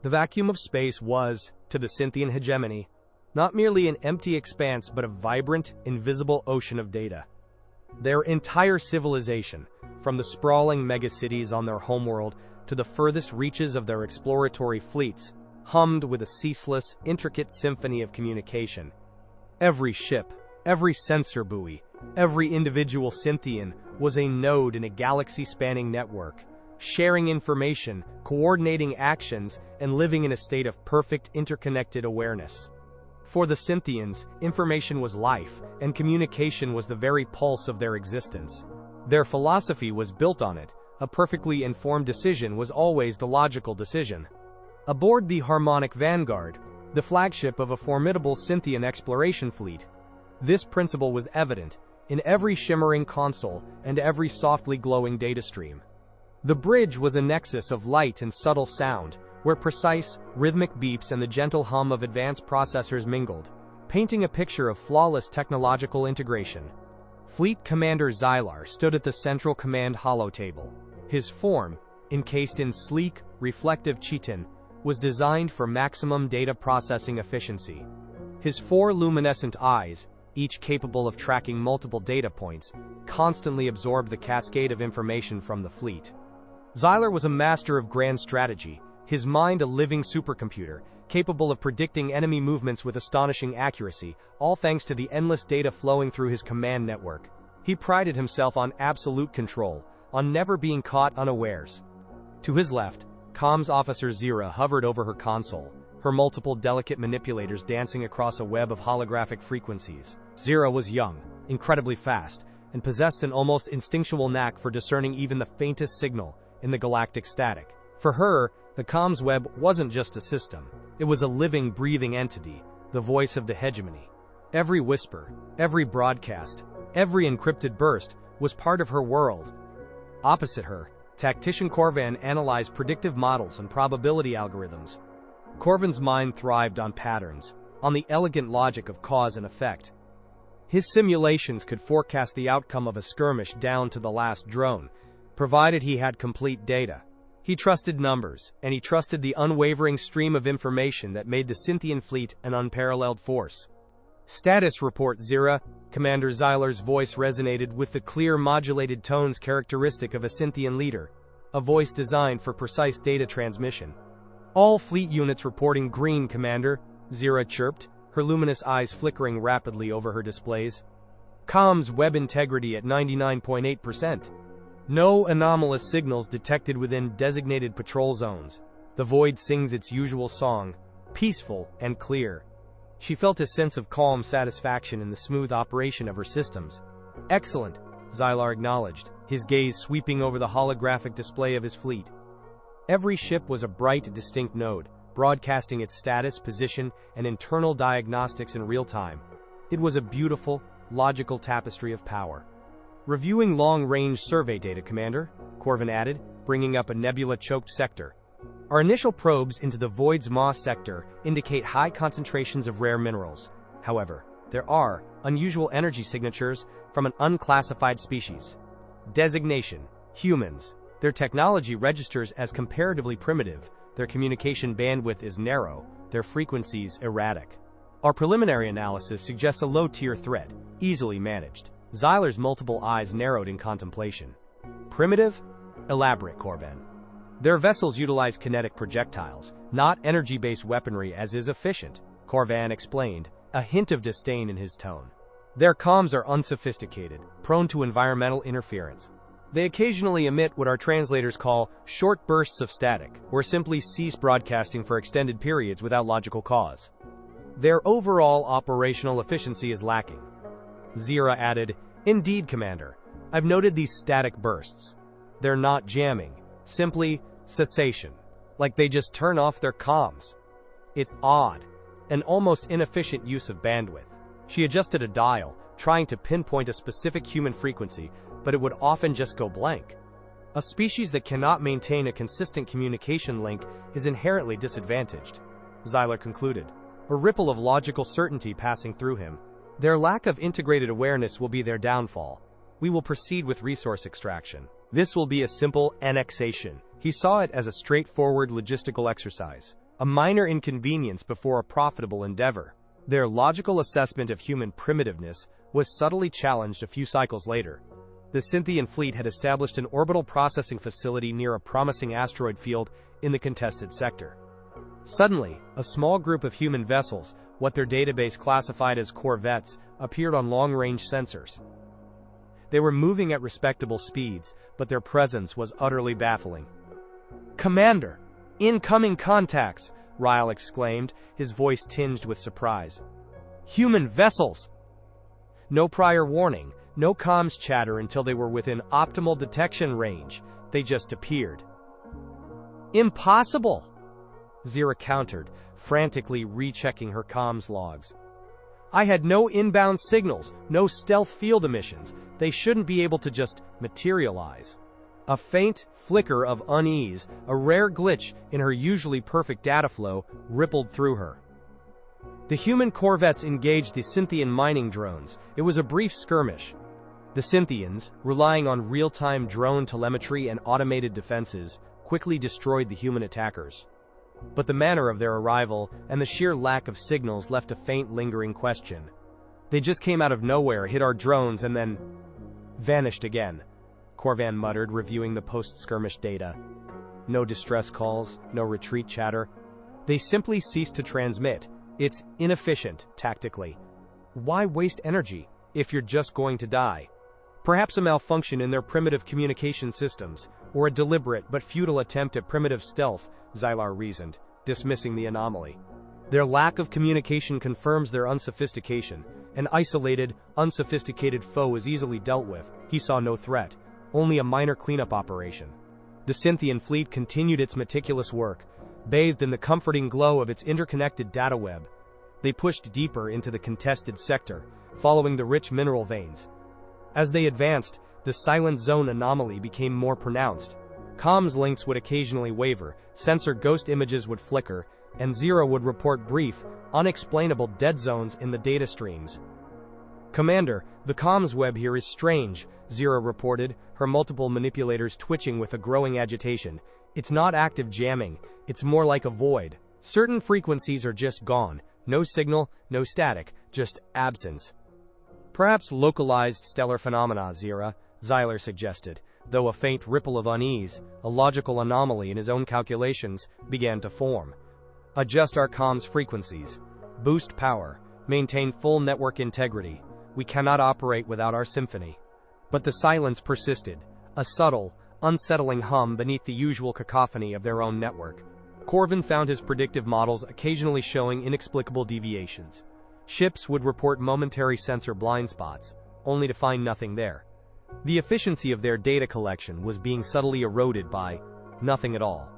The vacuum of space was, to the Cynthian hegemony, not merely an empty expanse but a vibrant, invisible ocean of data. Their entire civilization, from the sprawling megacities on their homeworld to the furthest reaches of their exploratory fleets, hummed with a ceaseless, intricate symphony of communication. Every ship, every sensor buoy, every individual Cynthian was a node in a galaxy-spanning network, sharing information, coordinating actions, and living in a state of perfect interconnected awareness. For the Cynthians, information was life, and communication was the very pulse of their existence. Their philosophy was built on it. A perfectly informed decision was always the logical decision. Aboard the Harmonic Vanguard, the flagship of a formidable Cynthian exploration fleet, this principle was evident in every shimmering console and every softly glowing data stream. The bridge was a nexus of light and subtle sound, where precise, rhythmic beeps and the gentle hum of advanced processors mingled, painting a picture of flawless technological integration. Fleet Commander Xylar stood at the central command holotable. His form, encased in sleek, reflective chitin, was designed for maximum data processing efficiency. His 4 luminescent eyes, each capable of tracking multiple data points, constantly absorbed the cascade of information from the fleet. Xylar was a master of grand strategy, his mind a living supercomputer, capable of predicting enemy movements with astonishing accuracy, all thanks to the endless data flowing through his command network. He prided himself on absolute control, on never being caught unawares. To his left, Comms Officer Zira hovered over her console, her multiple delicate manipulators dancing across a web of holographic frequencies. Zira was young, incredibly fast, and possessed an almost instinctual knack for discerning even the faintest signal in the galactic static. For her, the comms web wasn't just a system. It was a living, breathing entity, the voice of the hegemony. Every whisper, every broadcast, every encrypted burst was part of her world. Opposite her, tactician Corvan analyzed predictive models and probability algorithms. Corvan's mind thrived on patterns, on the elegant logic of cause and effect. His simulations could forecast the outcome of a skirmish down to the last drone, provided he had complete data. He trusted numbers, and he trusted the unwavering stream of information that made the Cynthian fleet an unparalleled force. Status report, Zira. Commander Xylar's voice resonated with the clear, modulated tones characteristic of a Cynthian leader, a voice designed for precise data transmission. All fleet units reporting green, Commander, Zira chirped, her luminous eyes flickering rapidly over her displays. Comms web integrity at 99.8%. No anomalous signals detected within designated patrol zones. The void sings its usual song, peaceful and clear. She felt a sense of calm satisfaction in the smooth operation of her systems. Excellent, Xylar acknowledged, his gaze sweeping over the holographic display of his fleet. Every ship was a bright, distinct node, broadcasting its status, position, and internal diagnostics in real time. It was a beautiful, logical tapestry of power. Reviewing long-range survey data, Commander, Corvan added, bringing up a nebula-choked sector. Our initial probes into the Void's Moss sector indicate high concentrations of rare minerals. However, there are unusual energy signatures from an unclassified species. Designation: humans. Their technology registers as comparatively primitive, their communication bandwidth is narrow, their frequencies erratic. Our preliminary analysis suggests a low-tier threat, easily managed. Xylar's multiple eyes narrowed in contemplation. Primitive? Elaborate, Corvan. Their vessels utilize kinetic projectiles, not energy-based weaponry as is efficient, Corvan explained, a hint of disdain in his tone. Their comms are unsophisticated, prone to environmental interference. They occasionally emit what our translators call short bursts of static, or simply cease broadcasting for extended periods without logical cause. Their overall operational efficiency is lacking. Zira added, Indeed, Commander. I've noted these static bursts. They're not jamming, simply cessation. Like they just turn off their comms. It's odd. An almost inefficient use of bandwidth. She adjusted a dial, trying to pinpoint a specific human frequency, but it would often just go blank. A species that cannot maintain a consistent communication link is inherently disadvantaged, Xylar concluded, a ripple of logical certainty passing through him. Their lack of integrated awareness will be their downfall. We will proceed with resource extraction. This will be a simple annexation. He saw it as a straightforward logistical exercise. a minor inconvenience before a profitable endeavor. Their logical assessment of human primitiveness was subtly challenged a few cycles later. The Cynthian fleet had established an orbital processing facility near a promising asteroid field in the contested sector. Suddenly, a small group of human vessels, what their database classified as corvettes, appeared on long-range sensors. They were moving at respectable speeds, but their presence was utterly baffling. "Commander! Incoming contacts!" Ryle exclaimed, his voice tinged with surprise. "Human vessels!" No prior warning, no comms chatter until they were within optimal detection range. They just appeared. "Impossible!" Zira countered, frantically rechecking her comms logs. "I had no inbound signals, no stealth field emissions. They shouldn't be able to just materialize." A faint flicker of unease, a rare glitch in her usually perfect data flow, rippled through her. The human corvettes engaged the Cynthian mining drones. It was a brief skirmish. The Cynthians, relying on real-time drone telemetry and automated defenses, quickly destroyed the human attackers. But the manner of their arrival and the sheer lack of signals left a faint lingering question. They just came out of nowhere, hit our drones, and then vanished again, Corvan muttered, reviewing the post-skirmish data. No distress calls, no retreat chatter. They simply ceased to transmit. It's inefficient, tactically. Why waste energy if you're just going to die? Perhaps a malfunction in their primitive communication systems, or a deliberate but futile attempt at primitive stealth, Xylar reasoned, dismissing the anomaly. Their lack of communication confirms their unsophistication. An isolated, unsophisticated foe is easily dealt with. He saw no threat, only a minor cleanup operation. The Cynthian fleet continued its meticulous work, bathed in the comforting glow of its interconnected data web. They pushed deeper into the contested sector, following the rich mineral veins. As they advanced, the silent zone anomaly became more pronounced. Comms links would occasionally waver, sensor ghost images would flicker, and Zero would report brief, unexplainable dead zones in the data streams. "Commander, the comms web here is strange," Zero reported, her multiple manipulators twitching with a growing agitation. "It's not active jamming, it's more like a void. Certain frequencies are just gone. No signal, no static, just absence." "Perhaps localized stellar phenomena, Zira," Xylar suggested, though a faint ripple of unease, a logical anomaly in his own calculations, began to form. "Adjust our comms frequencies. Boost power. Maintain full network integrity. We cannot operate without our symphony." But the silence persisted, a subtle, unsettling hum beneath the usual cacophony of their own network. Corvin found his predictive models occasionally showing inexplicable deviations. Ships would report momentary sensor blind spots, only to find nothing there. The efficiency of their data collection was being subtly eroded by nothing at all.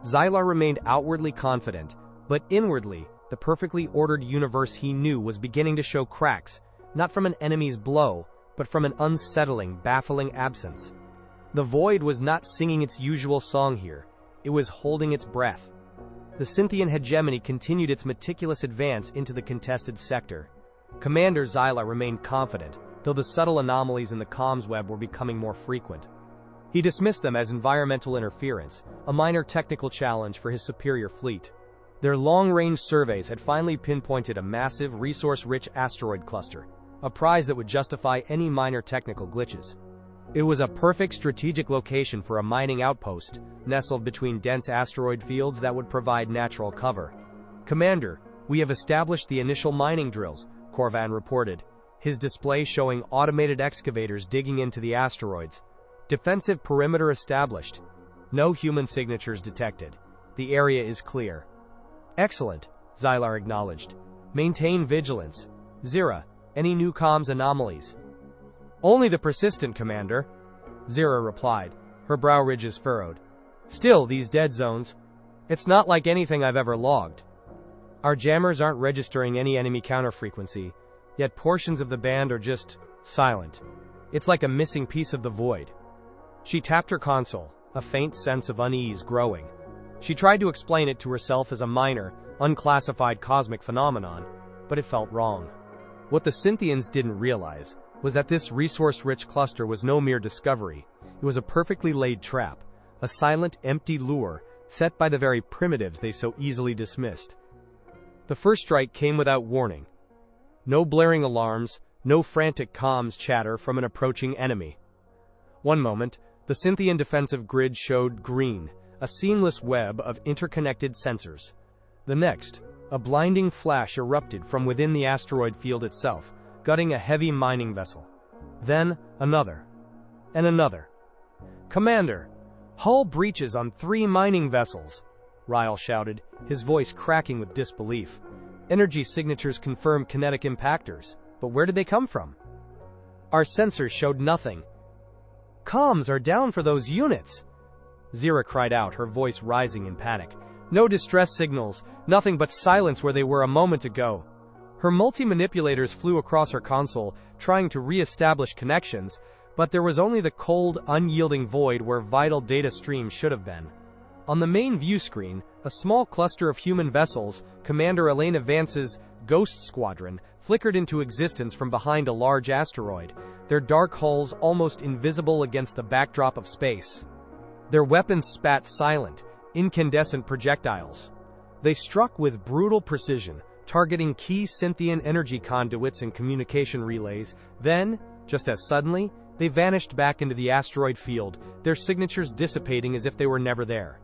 Xylar remained outwardly confident, but inwardly, the perfectly ordered universe he knew was beginning to show cracks, not from an enemy's blow, but from an unsettling, baffling absence. The void was not singing its usual song here. It was holding its breath. The Cynthian hegemony continued its meticulous advance into the contested sector. Commander Xylar remained confident, though the subtle anomalies in the comms web were becoming more frequent. He dismissed them as environmental interference, a minor technical challenge for his superior fleet. Their long-range surveys had finally pinpointed a massive, resource-rich asteroid cluster, a prize that would justify any minor technical glitches. It was a perfect strategic location for a mining outpost, nestled between dense asteroid fields that would provide natural cover. "Commander, we have established the initial mining drills," Corvan reported, his display showing automated excavators digging into the asteroids. "Defensive perimeter established. No human signatures detected. The area is clear." "Excellent," Xylar acknowledged. "Maintain vigilance. Zira, any new comms anomalies?" "Only the persistent, Commander," Zira replied, her brow ridges furrowed. "Still, these dead zones, it's not like anything I've ever logged. Our jammers aren't registering any enemy counterfrequency, yet portions of the band are just silent. It's like a missing piece of the void." She tapped her console, a faint sense of unease growing. She tried to explain it to herself as a minor, unclassified cosmic phenomenon, but it felt wrong. What the Cynthians didn't realize was that this resource-rich cluster was no mere discovery. It was a perfectly laid trap, a silent, empty lure set by the very primitives they so easily dismissed. The first strike came without warning. No blaring alarms, no frantic comms chatter from an approaching enemy. One moment, the Cynthian defensive grid showed green, a seamless web of interconnected sensors. The next, a blinding flash erupted from within the asteroid field itself, gutting a heavy mining vessel. Then, another. And another. "Commander! Hull breaches on 3 mining vessels!" Ryle shouted, his voice cracking with disbelief. Energy signatures confirm kinetic impactors, but where did they come from? "Our sensors showed nothing." "Comms are down for those units!" Zira cried out, her voice rising in panic. "No distress signals, nothing but silence where they were a moment ago." Her multi-manipulators flew across her console, trying to re-establish connections, but there was only the cold, unyielding void where vital data streams should have been. On the main view screen, a small cluster of human vessels, Commander Elena Vance's Ghost Squadron, flickered into existence from behind a large asteroid, their dark hulls almost invisible against the backdrop of space. Their weapons spat silent, incandescent projectiles. They struck with brutal precision, targeting key Cynthian energy conduits and communication relays. Then, just as suddenly, they vanished back into the asteroid field, their signatures dissipating as if they were never there.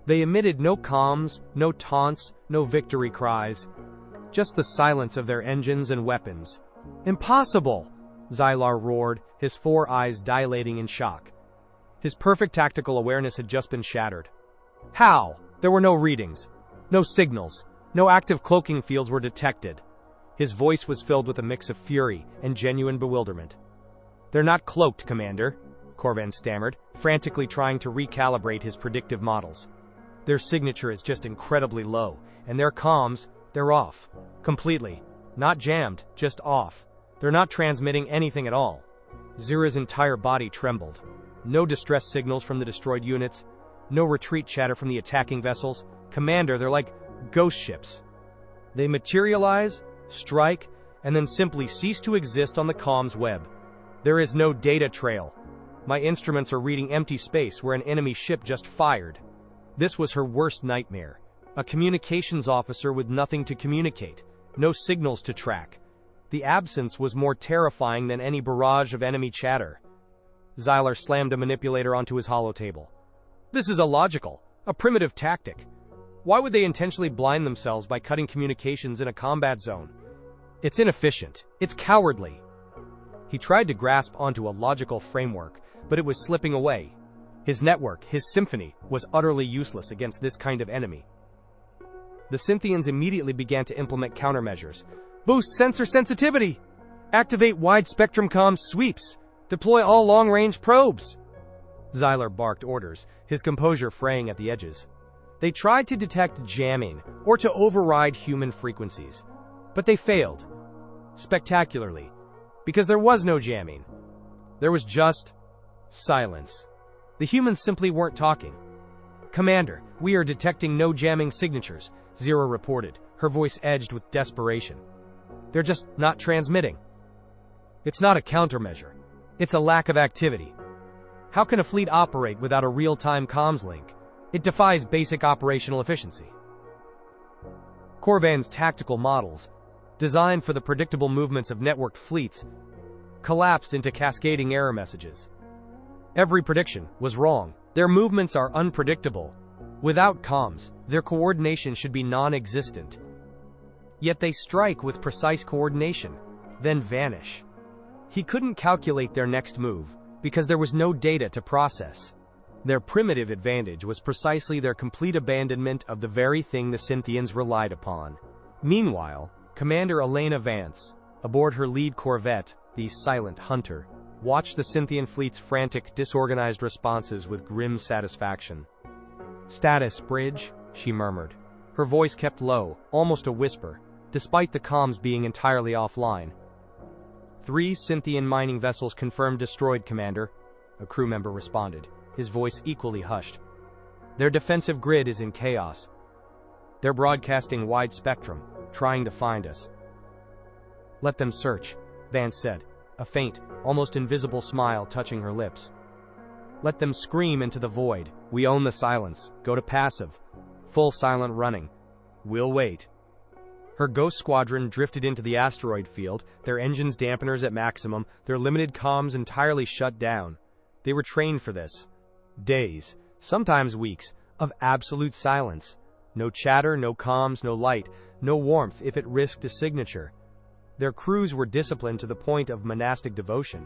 They emitted no comms, no taunts, no victory cries. Just the silence of their engines and weapons. "Impossible!" Xylar roared, his 4 eyes dilating in shock. His perfect tactical awareness had just been shattered. How? There were no readings. No signals. No active cloaking fields were detected. His voice was filled with a mix of fury and genuine bewilderment. "They're not cloaked, Commander," Corvan stammered, frantically trying to recalibrate his predictive models. "Their signature is just incredibly low, and their comms, they're off. Completely. Not jammed, just off. They're not transmitting anything at all." Zira's entire body trembled. No distress signals from the destroyed units. No retreat chatter from the attacking vessels. "Commander, they're like ghost ships. They materialize, strike, and then simply cease to exist on the comms web. There is no data trail. My instruments are reading empty space where an enemy ship just fired." This was her worst nightmare. A communications officer with nothing to communicate, no signals to track. The absence was more terrifying than any barrage of enemy chatter. Xylar slammed a manipulator onto his holotable. "This is illogical, a primitive tactic. Why would they intentionally blind themselves by cutting communications in a combat zone? It's inefficient. It's cowardly." He tried to grasp onto a logical framework, but it was slipping away. His network, his symphony, was utterly useless against this kind of enemy. The Cynthians immediately began to implement countermeasures. "Boost sensor sensitivity! Activate wide-spectrum comms sweeps! Deploy all long-range probes!" Xylar barked orders, his composure fraying at the edges. They tried to detect jamming, or to override human frequencies. But they failed. Spectacularly. Because there was no jamming. There was just silence. The humans simply weren't talking. "Commander, we are detecting no jamming signatures," Zira reported, her voice edged with desperation. "They're just not transmitting." "It's not a countermeasure. It's a lack of activity. How can a fleet operate without a real-time comms link? It defies basic operational efficiency." Corvan's tactical models, designed for the predictable movements of networked fleets, collapsed into cascading error messages. Every prediction was wrong. Their movements are unpredictable. Without comms, their coordination should be non-existent. Yet they strike with precise coordination, then vanish. He couldn't calculate their next move, because there was no data to process. Their primitive advantage was precisely their complete abandonment of the very thing the Cynthians relied upon. Meanwhile, Commander Elena Vance, aboard her lead corvette, the Silent Hunter, watched the Cynthian fleet's frantic, disorganized responses with grim satisfaction. "Status, bridge," she murmured. Her voice kept low, almost a whisper, despite the comms being entirely offline. "3 Cynthian mining vessels confirmed destroyed, Commander," a crew member responded, his voice equally hushed. "Their defensive grid is in chaos. They're broadcasting wide spectrum, trying to find us." "Let them search," Vance said, a faint, almost invisible smile touching her lips. Let them scream into the void. We own the silence. Go to passive. Full silent running. We'll wait. Her ghost squadron drifted into the asteroid field, their engines dampeners at maximum, their limited comms entirely shut down. They were trained for this. Days, sometimes weeks, of absolute silence. No chatter, no comms, no light, no warmth if it risked a signature. Their crews were disciplined to the point of monastic devotion.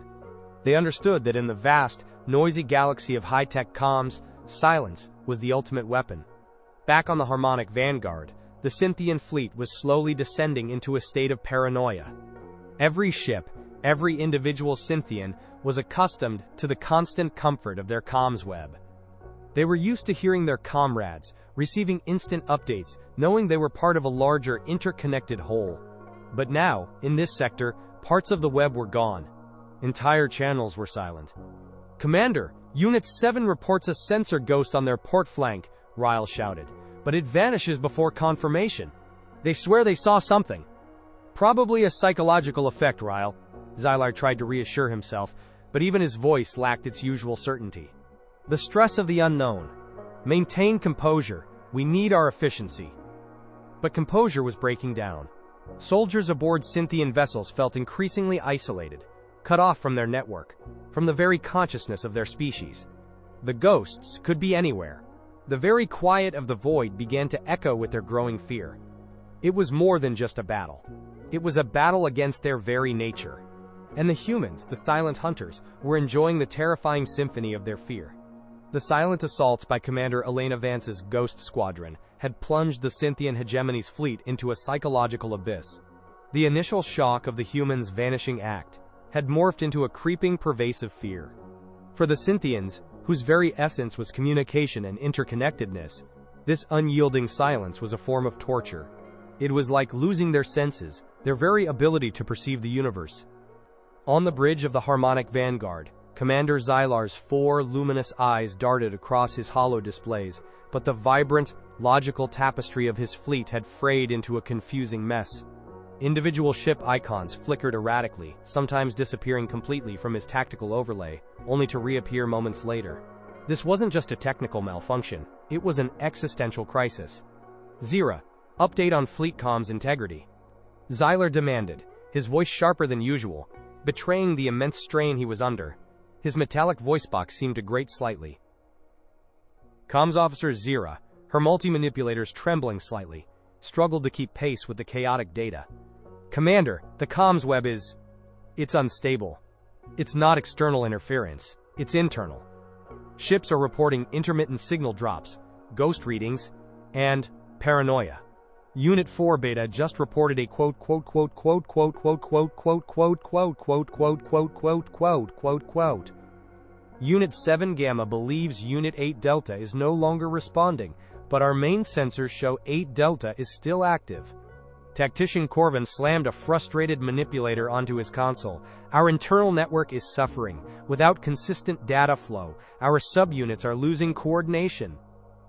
They understood that in the vast, noisy galaxy of high-tech comms, silence was the ultimate weapon. Back on the Harmonic Vanguard, the Cynthian fleet was slowly descending into a state of paranoia. Every ship, every individual Cynthian, was accustomed to the constant comfort of their comms web. They were used to hearing their comrades, receiving instant updates, knowing they were part of a larger, interconnected whole. But now, in this sector, parts of the web were gone. Entire channels were silent. "Commander, Unit 7 reports a sensor ghost on their port flank," Ryle shouted. "But it vanishes before confirmation. They swear they saw something." "Probably a psychological effect, Ryle," Xylar tried to reassure himself, but even his voice lacked its usual certainty. "The stress of the unknown. Maintain composure. We need our efficiency." But composure was breaking down. Soldiers aboard Cynthian vessels felt increasingly isolated, cut off from their network, from the very consciousness of their species. The ghosts could be anywhere. The very quiet of the void began to echo with their growing fear. It was more than just a battle. It was a battle against their very nature. And the humans, the silent hunters, were enjoying the terrifying symphony of their fear. The silent assaults by Commander Elena Vance's Ghost Squadron had plunged the Cynthian hegemony's fleet into a psychological abyss. The initial shock of the humans' vanishing act had morphed into a creeping, pervasive fear. For the Cynthians, whose very essence was communication and interconnectedness, this unyielding silence was a form of torture. It was like losing their senses, their very ability to perceive the universe. On the bridge of the Harmonic Vanguard, Commander Xylar's 4 luminous eyes darted across his hollow displays, but the vibrant, logical tapestry of his fleet had frayed into a confusing mess. Individual ship icons flickered erratically, sometimes disappearing completely from his tactical overlay, only to reappear moments later. This wasn't just a technical malfunction, it was an existential crisis. "Zira, update on fleet comms integrity," Xylar demanded, his voice sharper than usual, betraying the immense strain he was under. His metallic voice box seemed to grate slightly. Comms Officer Zira, her multi-manipulators trembling slightly, struggled to keep pace with the chaotic data. "Commander, the comms web is... it's unstable. It's not external interference, it's internal. Ships are reporting intermittent signal drops, ghost readings, and paranoia. Unit 4 Beta just reported a quote quote quote quote quote quote quote quote quote quote quote quote quote quote quote quote quote. Unit 7 Gamma believes Unit 8 Delta is no longer responding, but our main sensors show 8 Delta is still active." Tactician Corvin slammed a frustrated manipulator onto his console. "Our internal network is suffering. Without consistent data flow, our subunits are losing coordination.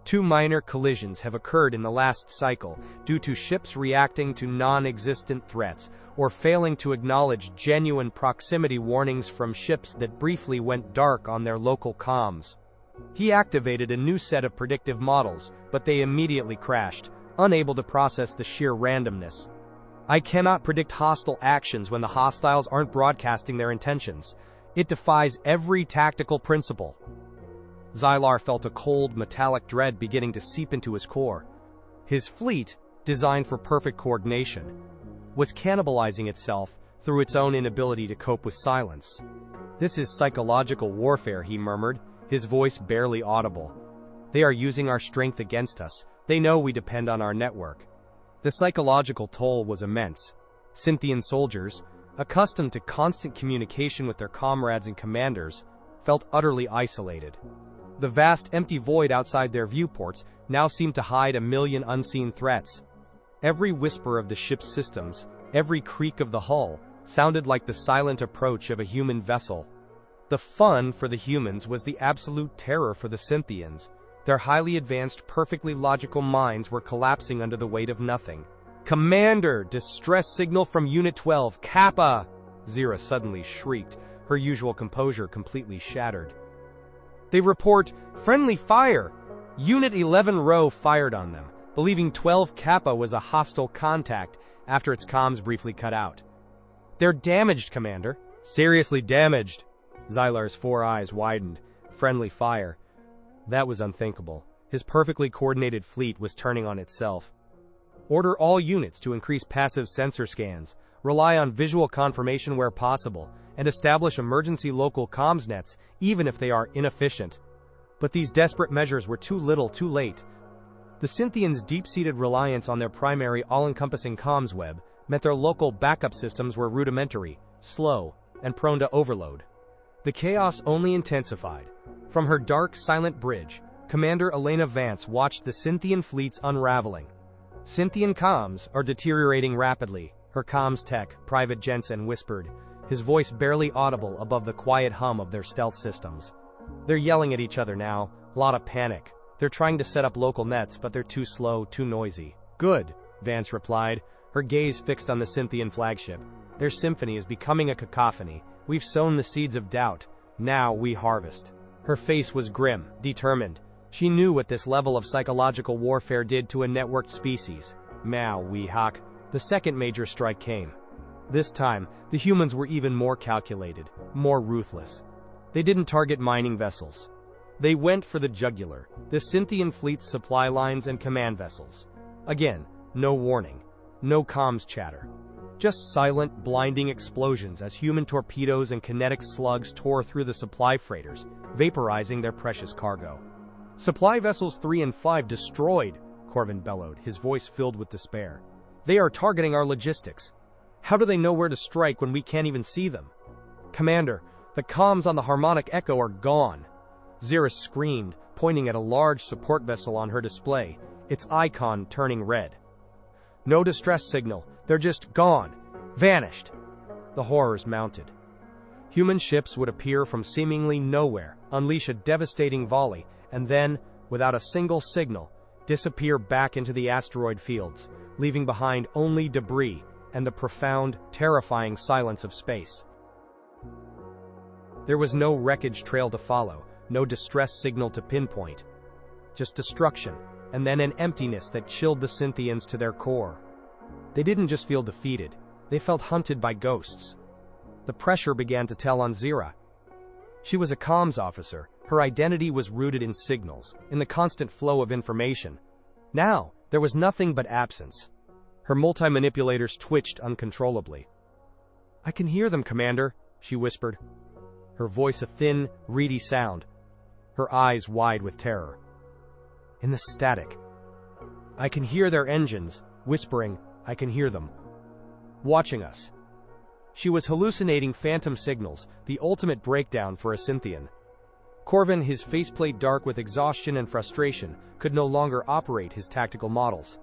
2 minor collisions have occurred in the last cycle due to ships reacting to non-existent threats or failing to acknowledge genuine proximity warnings from ships that briefly went dark on their local comms." He activated a new set of predictive models, but they immediately crashed, unable to process the sheer randomness. "I cannot predict hostile actions when the hostiles aren't broadcasting their intentions. It defies every tactical principle." Xylar felt a cold, metallic dread beginning to seep into his core. His fleet, designed for perfect coordination, was cannibalizing itself through its own inability to cope with silence. "This is psychological warfare," he murmured, his voice barely audible. "They are using our strength against us. They know we depend on our network." The psychological toll was immense. Cynthian soldiers, accustomed to constant communication with their comrades and commanders, felt utterly isolated. The vast empty void outside their viewports now seemed to hide a million unseen threats. Every whisper of the ship's systems, every creak of the hull, sounded like the silent approach of a human vessel. The fun for the humans was the absolute terror for the Cynthians. Their highly advanced, perfectly logical minds were collapsing under the weight of nothing. "Commander, distress signal from Unit 12, Kappa!" Zira suddenly shrieked, her usual composure completely shattered. They report, "Friendly fire!" Unit 11 Row fired on them, believing 12 Kappa was a hostile contact after its comms briefly cut out. "They're damaged, Commander." "Seriously damaged." Xylar's 4 eyes widened. Friendly fire. That was unthinkable. His perfectly coordinated fleet was turning on itself. "Order all units to increase passive sensor scans, rely on visual confirmation where possible, and establish emergency local comms nets, even if they are inefficient." But these desperate measures were too little, too late. The Synthians' deep-seated reliance on their primary all-encompassing comms web meant their local backup systems were rudimentary, slow, and prone to overload. The chaos only intensified. From her dark, silent bridge, Commander Elena Vance watched the Synthian fleets unraveling. "Synthian comms are deteriorating rapidly," her comms tech, Private Jensen, whispered, his voice barely audible above the quiet hum of their stealth systems. "They're yelling at each other now, a lot of panic. They're trying to set up local nets, but they're too slow, too noisy." "Good," Vance replied, her gaze fixed on the Synthian flagship. "Their symphony is becoming a cacophony. We've sown the seeds of doubt. Now we harvest." Her face was grim, determined. She knew what this level of psychological warfare did to a networked species. Mao we hawk. The second major strike came. This time, the humans were even more calculated, more ruthless. They didn't target mining vessels. They went for the jugular, the Synthian fleet's supply lines and command vessels. Again, no warning, no comms chatter. Just silent, blinding explosions as human torpedoes and kinetic slugs tore through the supply freighters, vaporizing their precious cargo. "Supply vessels 3 and 5 destroyed," Corvin bellowed, his voice filled with despair. "They are targeting our logistics. How do they know where to strike when we can't even see them?" "Commander, the comms on the Harmonic Echo are gone," Zira screamed, pointing at a large support vessel on her display, its icon turning red. "No distress signal. They're just gone. Vanished." The horrors mounted. Human ships would appear from seemingly nowhere, unleash a devastating volley, and then, without a single signal, disappear back into the asteroid fields, leaving behind only debris and the profound, terrifying silence of space. There was no wreckage trail to follow, no distress signal to pinpoint. Just destruction, and then an emptiness that chilled the Synthians to their core. They didn't just feel defeated, they felt hunted by ghosts. The pressure began to tell on Zira. She was a comms officer. Her identity was rooted in signals, in the constant flow of information. Now, there was nothing but absence. Her multi-manipulators twitched uncontrollably. "I can hear them, Commander," she whispered, her voice a thin, reedy sound, her eyes wide with terror. "In the static. I can hear their engines, whispering, I can hear them. Watching us." She was hallucinating phantom signals, the ultimate breakdown for a Synthian. Corvin, his faceplate dark with exhaustion and frustration, could no longer operate his tactical models.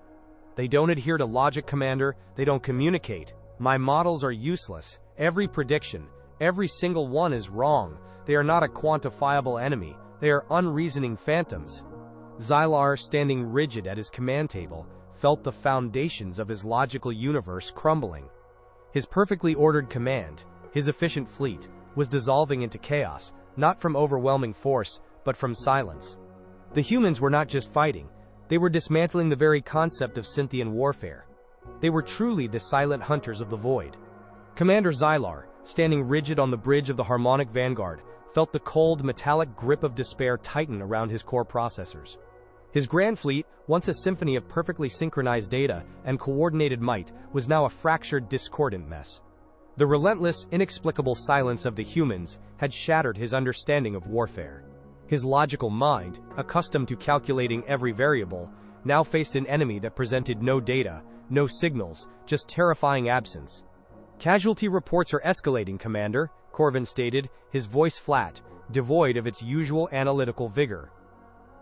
"They don't adhere to logic, Commander. They don't communicate. My models are useless. Every prediction, every single one is wrong. They are not a quantifiable enemy. They are unreasoning phantoms." Xylar, standing rigid at his command table, felt the foundations of his logical universe crumbling. His perfectly ordered command, his efficient fleet, was dissolving into chaos, not from overwhelming force, but from silence. The humans were not just fighting, they were dismantling the very concept of Synthian warfare. They were truly the silent hunters of the void. Commander Xylar, standing rigid on the bridge of the Harmonic Vanguard, felt the cold, metallic grip of despair tighten around his core processors. His grand fleet, once a symphony of perfectly synchronized data and coordinated might, was now a fractured, discordant mess. The relentless, inexplicable silence of the humans had shattered his understanding of warfare. His logical mind, accustomed to calculating every variable, now faced an enemy that presented no data, no signals, just terrifying absence. "Casualty reports are escalating, Commander," Corvin stated, his voice flat, devoid of its usual analytical vigor.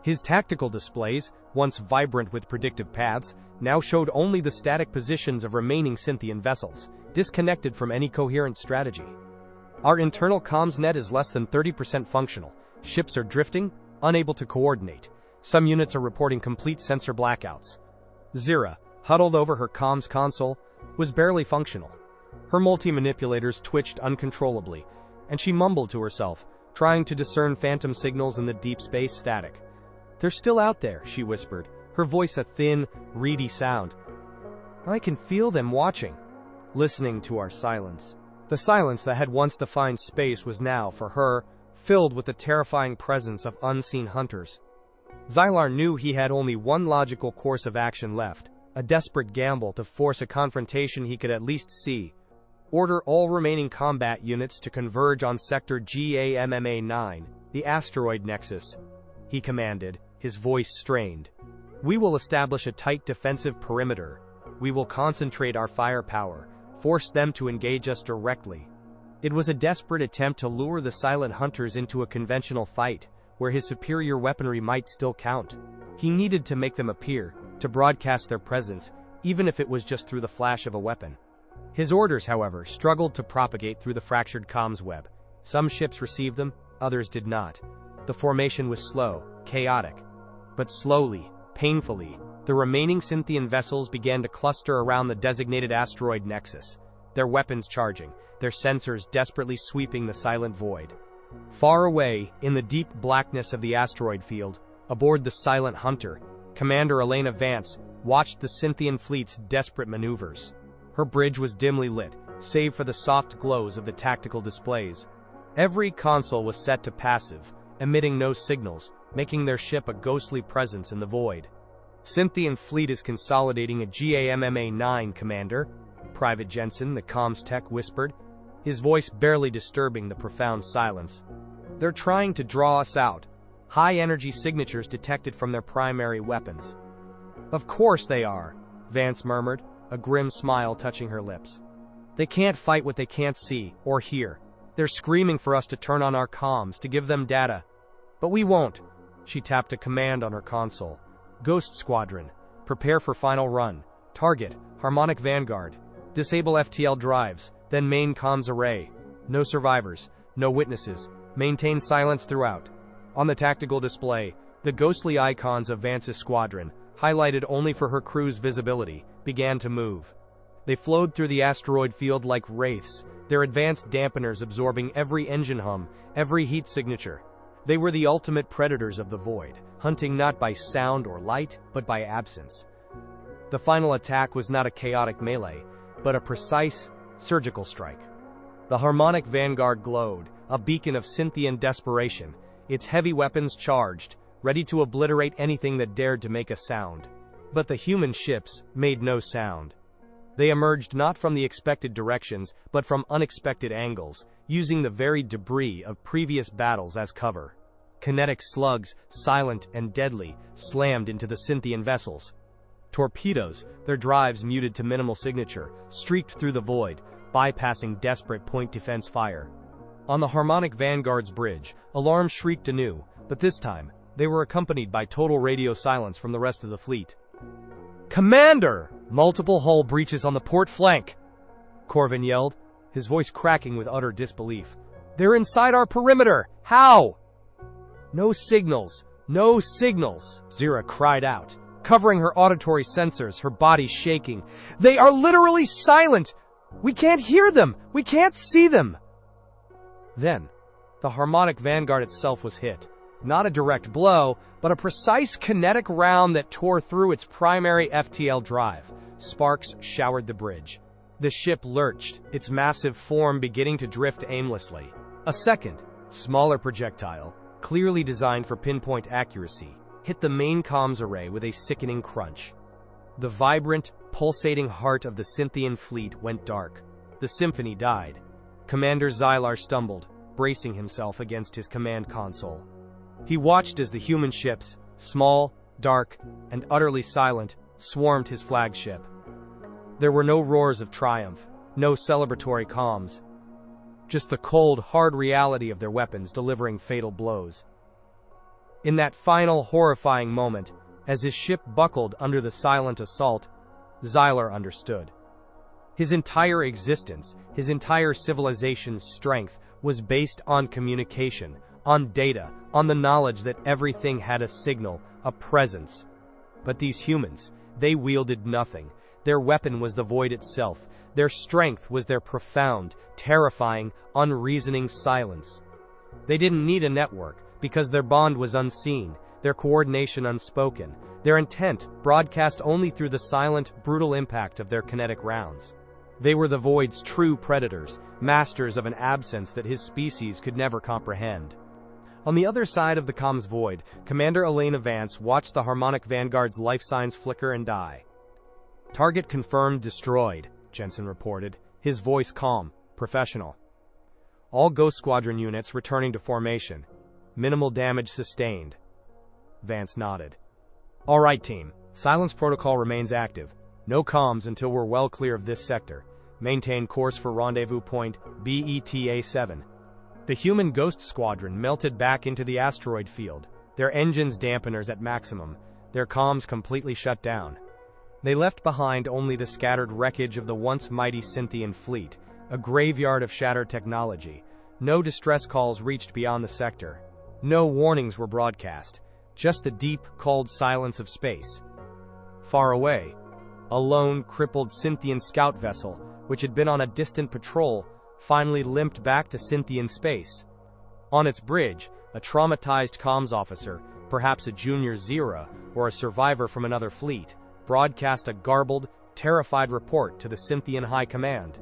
His tactical displays, once vibrant with predictive paths, now showed only the static positions of remaining Synthian vessels, disconnected from any coherent strategy. "Our internal comms net is less than 30% functional. Ships are drifting, unable to coordinate. Some units are reporting complete sensor blackouts." Zira, huddled over her comms console, was barely functional. Her multi-manipulators twitched uncontrollably, and she mumbled to herself, trying to discern phantom signals in the deep space static. "They're still out there," she whispered, her voice a thin, reedy sound. "I can feel them watching, listening to our silence." The silence that had once defined space was now, for her, filled with the terrifying presence of unseen hunters. Xylar knew he had only one logical course of action left, a desperate gamble to force a confrontation he could at least see. "Order all remaining combat units to converge on Sector GAMMA-9, the asteroid nexus," he commanded, his voice strained. "We will establish a tight defensive perimeter. We will concentrate our firepower, force them to engage us directly." It was a desperate attempt to lure the silent hunters into a conventional fight, where his superior weaponry might still count. He needed to make them appear, to broadcast their presence, even if it was just through the flash of a weapon. His orders, however, struggled to propagate through the fractured comms web. Some ships received them, others did not. The formation was slow, chaotic. But slowly, painfully, the remaining Cynthian vessels began to cluster around the designated asteroid nexus, their weapons charging, their sensors desperately sweeping the silent void. Far away, in the deep blackness of the asteroid field, aboard the Silent Hunter, Commander Elena Vance watched the Cynthian fleet's desperate maneuvers. Her bridge was dimly lit, save for the soft glows of the tactical displays. Every console was set to passive, emitting no signals, making their ship a ghostly presence in the void. "Cynthian fleet is consolidating at GAMMA-9, Commander," Private Jensen, the comms tech, whispered, his voice barely disturbing the profound silence. "They're trying to draw us out. High-energy signatures detected from their primary weapons." "Of course they are," Vance murmured, a grim smile touching her lips. "They can't fight what they can't see or hear. They're screaming for us to turn on our comms, to give them data. But we won't." She tapped a command on her console. "Ghost Squadron, prepare for final run. Target, Harmonic Vanguard. Disable FTL drives, then main comms array. No survivors, no witnesses. Maintain silence throughout." On the tactical display, the ghostly icons of Vance's squadron, highlighted only for her crew's visibility, began to move. They flowed through the asteroid field like wraiths, their advanced dampeners absorbing every engine hum, every heat signature. They were the ultimate predators of the void, hunting not by sound or light, but by absence. The final attack was not a chaotic melee, but a precise, surgical strike. The Harmonic Vanguard glowed, a beacon of Cynthian desperation, its heavy weapons charged, ready to obliterate anything that dared to make a sound. But the human ships made no sound. They emerged not from the expected directions, but from unexpected angles, using the very debris of previous battles as cover. Kinetic slugs, silent and deadly, slammed into the Cynthian vessels. Torpedoes, their drives muted to minimal signature, streaked through the void, bypassing desperate point defense fire. On the Harmonic Vanguard's bridge, alarms shrieked anew, but this time, they were accompanied by total radio silence from the rest of the fleet. "Commander! Multiple hull breaches on the port flank!" Corvin yelled, his voice cracking with utter disbelief. "They're inside our perimeter! How?" "No signals! No signals!" Zira cried out, covering her auditory sensors, her body shaking. "They are literally silent! We can't hear them! We can't see them!" Then, the Harmonic Vanguard itself was hit. Not a direct blow, but a precise kinetic round that tore through its primary FTL drive. Sparks showered the bridge. The ship lurched, its massive form beginning to drift aimlessly. A second, smaller projectile, clearly designed for pinpoint accuracy, hit the main comms array with a sickening crunch. The vibrant, pulsating heart of the Cynthian fleet went dark. The symphony died. Commander Xylar stumbled, bracing himself against his command console. He watched as the human ships, small, dark, and utterly silent, swarmed his flagship. There were no roars of triumph, no celebratory comms. Just the cold, hard reality of their weapons delivering fatal blows. In that final, horrifying moment, as his ship buckled under the silent assault, Xylar understood. His entire existence, his entire civilization's strength, was based on communication, on data, on the knowledge that everything had a signal, a presence. But these humans, they wielded nothing. Their weapon was the void itself. Their strength was their profound, terrifying, unreasoning silence. They didn't need a network, because their bond was unseen, their coordination unspoken, their intent broadcast only through the silent, brutal impact of their kinetic rounds. They were the Void's true predators, masters of an absence that his species could never comprehend. On the other side of the comms void, Commander Elena Vance watched the Harmonic Vanguard's life signs flicker and die. "Target confirmed destroyed," Jensen reported, his voice calm, professional. "All Ghost Squadron units returning to formation. Minimal damage sustained." Vance nodded. "All right, team. Silence protocol remains active. No comms until we're well clear of this sector. Maintain course for rendezvous point BETA-7. The human Ghost Squadron melted back into the asteroid field, their engines dampeners at maximum, their comms completely shut down. They left behind only the scattered wreckage of the once mighty Cynthian fleet, a graveyard of shattered technology. No distress calls reached beyond the sector. No warnings were broadcast, just the deep, cold silence of space. Far away, a lone, crippled Cynthian scout vessel, which had been on a distant patrol, finally limped back to Cynthian space. On its bridge, a traumatized comms officer, perhaps a junior Zera or a survivor from another fleet, broadcast a garbled, terrified report to the Cynthian High Command.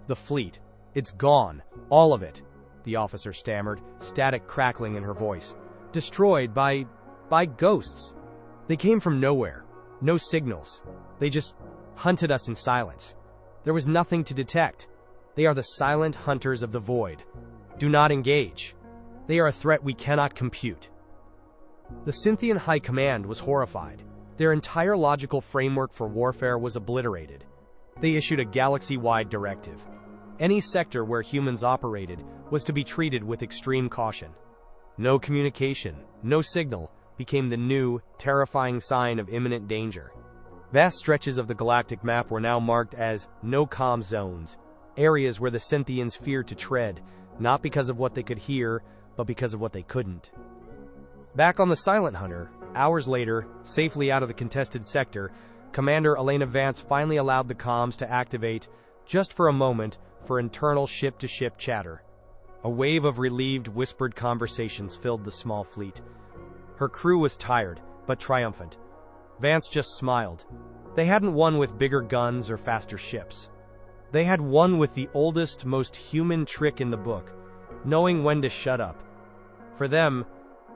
"The fleet. It's gone. All of it," the officer stammered, static crackling in her voice. "Destroyed by ghosts. They came from nowhere. No signals. They just hunted us in silence. There was nothing to detect. They are the silent hunters of the void. Do not engage. They are a threat we cannot compute." The Cynthian High Command was horrified. Their entire logical framework for warfare was obliterated. They issued a galaxy-wide directive. Any sector where humans operated was to be treated with extreme caution. No communication, no signal, became the new, terrifying sign of imminent danger. Vast stretches of the galactic map were now marked as no comm zones, areas where the Cynthians feared to tread, not because of what they could hear, but because of what they couldn't. Back on the Silent Hunter, hours later, safely out of the contested sector, Commander Elena Vance finally allowed the comms to activate, just for a moment, for internal ship-to-ship chatter. A wave of relieved, whispered conversations filled the small fleet. Her crew was tired, but triumphant. Vance just smiled. They hadn't won with bigger guns or faster ships. They had won with the oldest, most human trick in the book, knowing when to shut up. For them,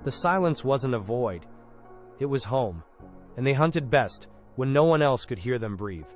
the silence wasn't a void. It was home, and they hunted best when no one else could hear them breathe.